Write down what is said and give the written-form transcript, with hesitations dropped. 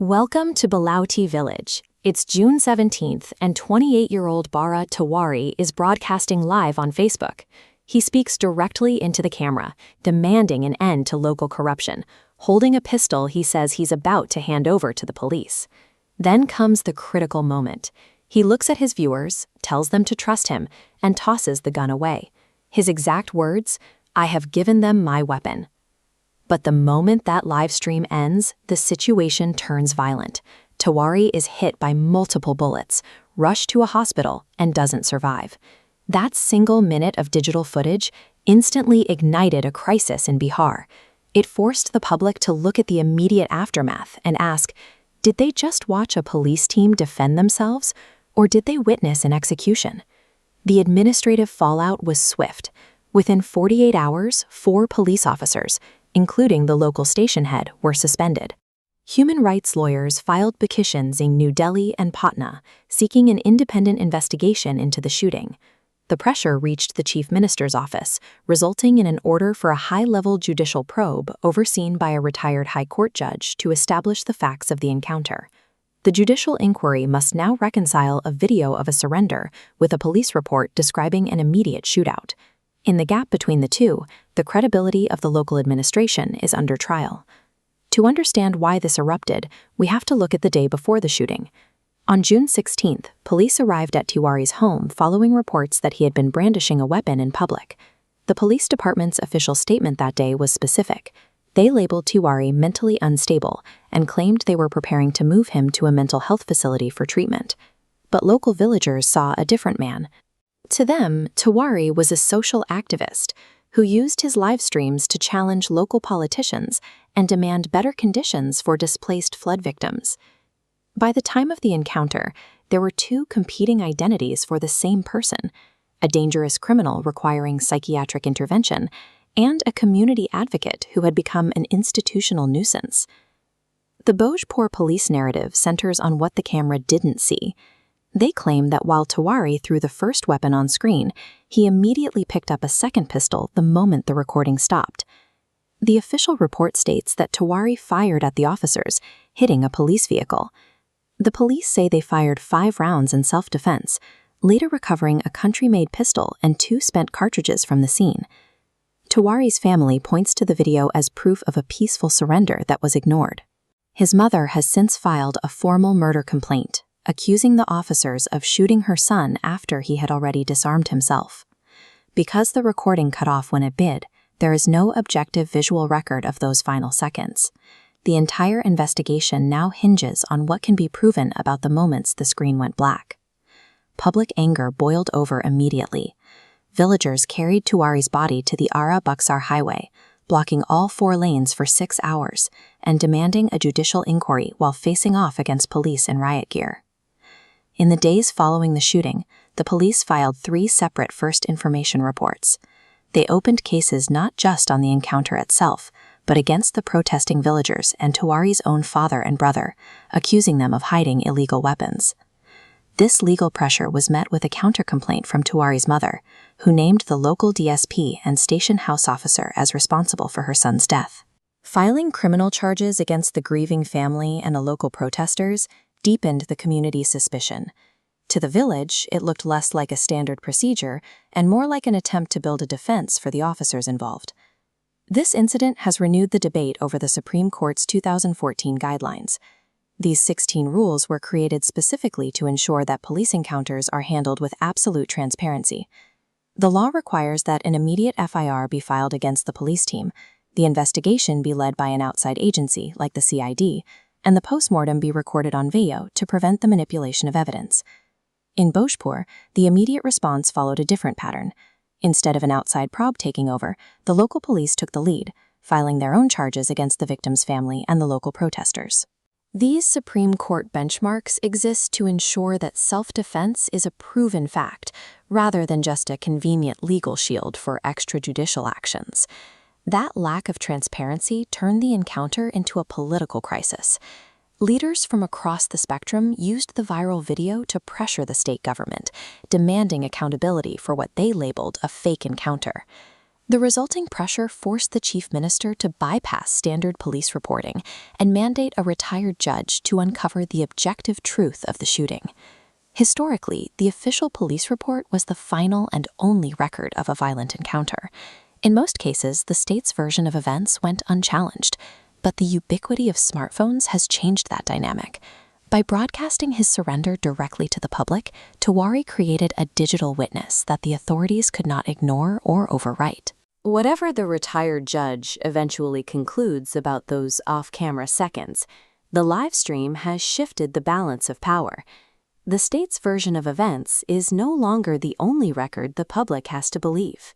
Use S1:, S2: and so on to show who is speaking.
S1: Welcome to Bhojpur village. It's June 17th, and 28-year-old Bharat Tiwari is broadcasting live on Facebook. He speaks directly into the camera, demanding an end to local corruption. Holding a pistol, he says he's about to hand over to the police. Then comes the critical moment. He looks at his viewers, tells them to trust him, and tosses the gun away. His exact words, "I have given them my weapon." But the moment that live stream ends, the situation turns violent. Tiwari is hit by multiple bullets, rushed to a hospital, and doesn't survive. That single minute of digital footage instantly ignited a crisis in Bihar. It forced the public to look at the immediate aftermath and ask, did they just watch a police team defend themselves, or did they witness an execution? The administrative fallout was swift. Within 48 hours, 4 police officers, including the local station head, were suspended. Human rights lawyers filed petitions in New Delhi and Patna, seeking an independent investigation into the shooting. The pressure reached the chief minister's office, resulting in an order for a high-level judicial probe overseen by a retired high court judge to establish the facts of the encounter. The judicial inquiry must now reconcile a video of a surrender with a police report describing an immediate shootout. In the gap between the two, the credibility of the local administration is under trial. To understand why this erupted, we have to look at the day before the shooting. On June 16th, police arrived at Tiwari's home following reports that he had been brandishing a weapon in public. The police department's official statement that day was specific. They labeled Tiwari mentally unstable and claimed they were preparing to move him to a mental health facility for treatment. But local villagers saw a different man. To them, Tiwari was a social activist who used his live streams to challenge local politicians and demand better conditions for displaced flood victims. By the time of the encounter, there were 2 competing identities for the same person: a dangerous criminal requiring psychiatric intervention and a community advocate who had become an institutional nuisance. The Bhojpur police narrative centers on what the camera didn't see. They claim that while Tiwari threw the first weapon on screen, he immediately picked up a second pistol the moment the recording stopped. The official report states that Tiwari fired at the officers, hitting a police vehicle. The police say they fired 5 rounds in self-defense, later recovering a country-made pistol and 2 spent cartridges from the scene. Tiwari's family points to the video as proof of a peaceful surrender that was ignored. His mother has since filed a formal murder complaint, accusing the officers of shooting her son after he had already disarmed himself. Because the recording cut off when it did, there is no objective visual record of those final seconds. The entire investigation now hinges on what can be proven about the moments the screen went black. Public anger boiled over immediately. Villagers carried Tiwari's body to the Buxar highway, blocking all 4 lanes for 6 hours and demanding a judicial inquiry while facing off against police in riot gear. In the days following the shooting, the police filed 3 separate first information reports. They opened cases not just on the encounter itself, but against the protesting villagers and Tiwari's own father and brother, accusing them of hiding illegal weapons. This legal pressure was met with a counter-complaint from Tiwari's mother, who named the local DSP and station house officer as responsible for her son's death. Filing criminal charges against the grieving family and the local protesters deepened the community's suspicion. To the village, it looked less like a standard procedure and more like an attempt to build a defense for the officers involved. This incident has renewed the debate over the Supreme Court's 2014 guidelines. These 16 rules were created specifically to ensure that police encounters are handled with absolute transparency. The law requires that an immediate FIR be filed against the police team, the investigation be led by an outside agency like the CID, and the postmortem be recorded on video to prevent the manipulation of evidence. In Bhojpur, the immediate response followed a different pattern. Instead of an outside probe taking over, the local police took the lead, filing their own charges against the victim's family and the local protesters. These Supreme Court benchmarks exist to ensure that self-defense is a proven fact, rather than just a convenient legal shield for extrajudicial actions. That lack of transparency turned the encounter into a political crisis. Leaders from across the spectrum used the viral video to pressure the state government, demanding accountability for what they labeled a fake encounter. The resulting pressure forced the chief minister to bypass standard police reporting and mandate a retired judge to uncover the objective truth of the shooting. Historically, the official police report was the final and only record of a violent encounter. In most cases, the state's version of events went unchallenged, but the ubiquity of smartphones has changed that dynamic. By broadcasting his surrender directly to the public, Tiwari created a digital witness that the authorities could not ignore or overwrite. Whatever the retired judge eventually concludes about those off-camera seconds, the live stream has shifted the balance of power. The state's version of events is no longer the only record the public has to believe.